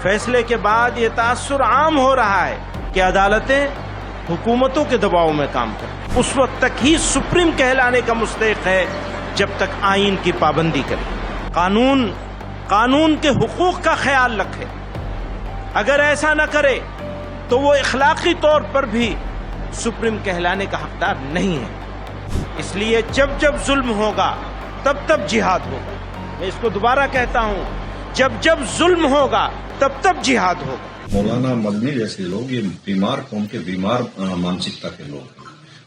फैसले के बाद ये तासुर आम हो रहा है कि अदालतें हुकूमतों के दबाव में काम करें। उस वक्त तक ही सुप्रीम कहलाने का मुस्तहिक है जब तक आईन की पाबंदी करे, कानून के हुकूक का ख्याल रखे। अगर ऐसा न करे तो वो इखलाकी तौर पर भी सुप्रीम कहलाने का हकदार नहीं है। इसलिए जब जब जुल्म होगा तब तब जिहाद होगा। मैं इसको दोबारा कहता हूं, जब जब जुल्म होगा तब तब जिहाद होगा। मौलाना मदनी जैसे लोग ये बीमार कौम के बीमार मानसिकता के लोग हैं।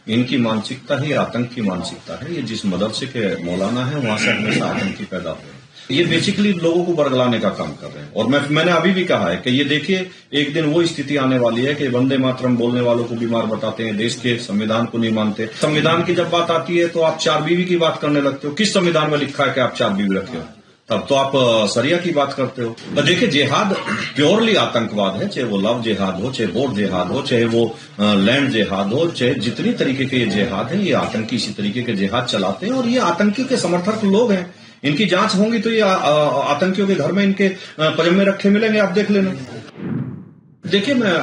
इनकी मानसिकता ही आतंक की मानसिकता है। ये जिस मदरसे के मौलाना है वहां से हमेशा आतंकी पैदा हुए। ये बेसिकली लोगों को बरगलाने का काम कर रहे हैं। और मैंने अभी भी कहा है कि ये देखिए, एक दिन वो स्थिति आने वाली है कि वंदे मातरम बोलने वालों को बीमार बताते हैं, देश के संविधान को नहीं मानते। संविधान की जब बात आती है तो आप 4 बीवी की बात करने लगते हो। किस संविधान में लिखा है कि आप 4 बीवी रखे हो? तब तो आप सरिया की बात करते हो। तो देखिए, जिहाद प्योरली आतंकवाद है, चाहे वो लव जिहाद हो, चाहे बोर जिहाद हो, चाहे वो लैंड जिहाद हो, चाहे जितनी तरीके के ये जिहाद है, ये आतंकी इसी तरीके के जिहाद चलाते हैं। और ये आतंकी के समर्थक लोग हैं। इनकी जांच होंगी तो ये आतंकियों के घर में इनके पजामे रखे मिलेंगे, आप देख लेना। देखिए, मैं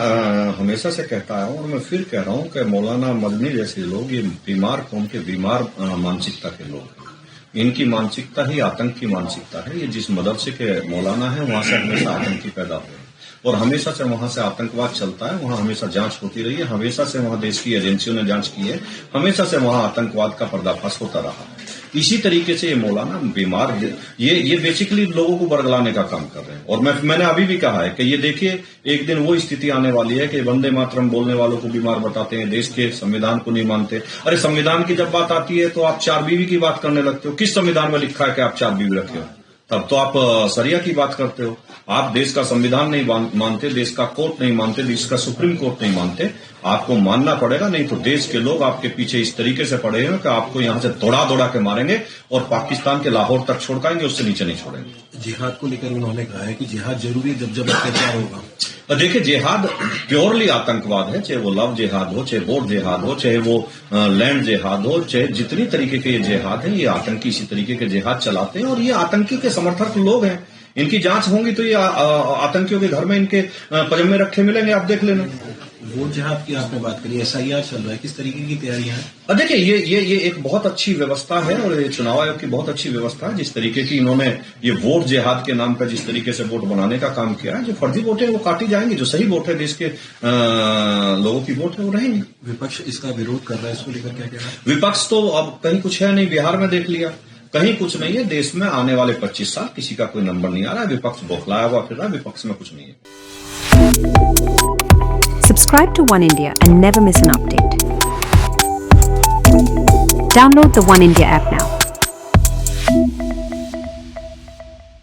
हमेशा से कहता आया हूं और मैं फिर कह रहा हूं कि मौलाना मदनी जैसे लोग ये बीमार कौम के बीमार मानसिकता के लोग हैं। इनकी मानसिकता ही आतंक की मानसिकता है। ये जिस मदरसे के मौलाना है वहां से हमेशा आतंकी पैदा हुए और हमेशा से वहां से आतंकवाद चलता है। वहां हमेशा जांच होती रही है, हमेशा से वहां देश की एजेंसियों ने जांच की है, हमेशा से वहां आतंकवाद का पर्दाफाश होता रहा है। इसी तरीके से ये मौलाना बीमार ये बेसिकली लोगों को बरगलाने का काम कर रहे हैं। और मैंने अभी भी कहा है कि ये देखिए, एक दिन वो स्थिति आने वाली है कि वंदे मातरम बोलने वालों को बीमार बताते हैं, देश के संविधान को नहीं मानते। अरे संविधान की जब बात आती है तो आप 4 बीवी की बात करने लगते हो। किस संविधान में लिखा है कि आप 4 बीवी रखे हो? तब तो आप सरिया की बात करते हो। आप देश का संविधान नहीं मानते, देश का कोर्ट नहीं मानते, देश का सुप्रीम कोर्ट नहीं मानते। आपको मानना पड़ेगा, नहीं तो देश के लोग आपके पीछे इस तरीके से पड़े हैं कि आपको यहां से दौड़ा के मारेंगे और पाकिस्तान के लाहौर तक छोड़काएंगे, उससे नीचे नहीं छोड़ेंगे। जिहाद को लेकर उन्होंने कहा है कि जिहाद जरूरी है जब अत्याचार होगा। देखिए, जिहाद प्योरली आतंकवाद है, चाहे वो लव जिहाद हो, चाहे बोर जिहाद हो, चाहे वो लैंड जिहाद हो, चाहे जितनी तरीके के ये जिहाद है, ये आतंकी इसी तरीके के जिहाद चलाते हैं। और ये आतंकी के समर्थक लोग हैं। इनकी जांच होंगी तो ये आतंकियों के घर में इनके पजामे रखे मिलेंगे, आप देख लेना। वो जिहाद की आपने बात करी, SIR चल रहा है, किस तरीके की तैयारियां हैं? देखिए, ये एक बहुत अच्छी व्यवस्था है और ये चुनाव आयोग की बहुत अच्छी व्यवस्था है। जिस तरीके की इन्होंने ये वोट जिहाद के नाम पर जिस तरीके से वोट बनाने का काम किया है, जो फर्जी वोट है वो काटी जाएंगी, जो सही वोट है देश के लोगों की वोट है वो रहेंगी। विपक्ष इसका विरोध कर रहा है, इसको लेकर क्या कहना है? विपक्ष तो अब कहीं कुछ है नहीं। बिहार में देख लिया, कहीं कुछ नहीं है। देश में आने वाले 25 साल किसी का कोई नंबर नहीं आ रहा है। विपक्ष बौखलाया हुआ फिर रहा है, विपक्ष में कुछ नहीं है। Subscribe to One India and never miss an update. Download the One India app now.